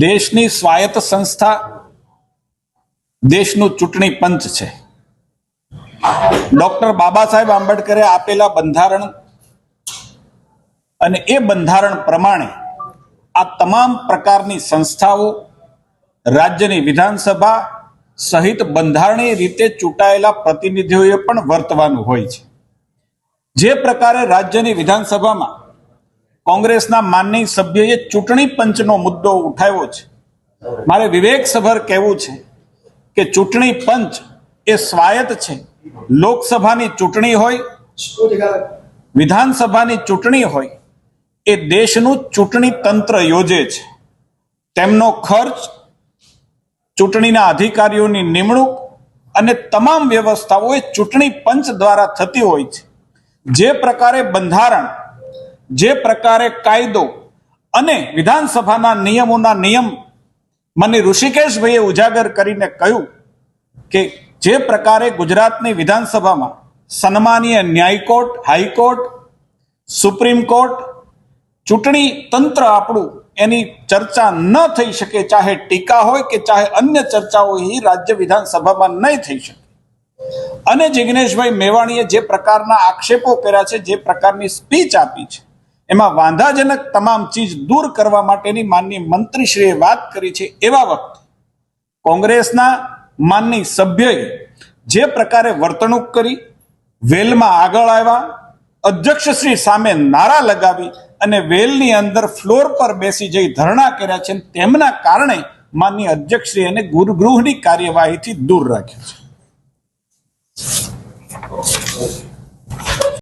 દેશની સ્વાયત્ત સંસ્થા દેશનું ચૂંટણી પંચ છે. ડોક્ટર બાબા સાહેબ આંબેડકરે આપેલા બંધારણ અને એ બંધારણ પ્રમાણે આ તમામ પ્રકારની સંસ્થાઓ રાજ્યની વિધાનસભા સહિત બંધારણીય રીતે ચૂંટાયેલા પ્રતિનિધિઓએ પણ વર્તવાનું હોય છે. જે પ્રકારે રાજ્યની વિધાનસભામાં કોંગ્રેસના માનનીય સભ્યએ ચૂંટણી પંચનો મુદ્દો ઉઠાવ્યો છે, મારે વિવેકસભર કહેવું છે કે ચૂંટણી પંચ એ સ્વાયત્ત છે. લોકસભાની ચૂંટણી હોય, વિધાનસભાની ચૂંટણી હોય, એ દેશનું ચૂંટણી તંત્ર યોજે છે. તેમનો ખર્ચ, ચૂંટણીના અધિકારીઓની નિમણૂક અને તમામ વ્યવસ્થાઓ એ ચૂંટણી પંચ દ્વારા થતી હોય છે. જે પ્રકારે બંધારણ, જે પ્રકારે કાયદો અને વિધાનસભાના નિયમોના નિયમ મને ઋષિકેશભાઈએ ઉજાગર કરીને કહ્યું કે જે પ્રકારે ગુજરાતની વિધાનસભામાં સન્માનીય ન્યાયકોર્ટ, હાઈકોર્ટ, સુપ્રીમ કોર્ટ, ચૂંટણી તંત્ર આપણું એની ચર્ચા ન થઈ શકે, ચાહે ટીકા હોય કે ચાહે અન્ય ચર્ચાઓ, એ રાજ્ય વિધાનસભામાં નહીં થઈ શકે. અને જિગ્નેશભાઈ મેવાણીએ જે પ્રકારના આક્ષેપો કર્યા છે, જે પ્રકારની સ્પીચ આપી છે, એમાં વાંધાજનક તમામ ચીજ દૂર કરવા માટેની માનનીય મંત્રીશ્રીએ વાત કરી છે. એવા વખતે કોંગ્રેસના માનનીય સભ્યએ જે પ્રકારે વર્તણૂક કરી, વેલમાં આગળ આવ્યા, અધ્યક્ષશ્રી સામે નારા લગાવી અને વેલની અંદર ફ્લોર પર બેસી જઈ ધરણા કર્યા છે, તેમના કારણે માનનીય અધ્યક્ષશ્રી એને ગૃહની કાર્યવાહીથી દૂર રાખ્યા છે.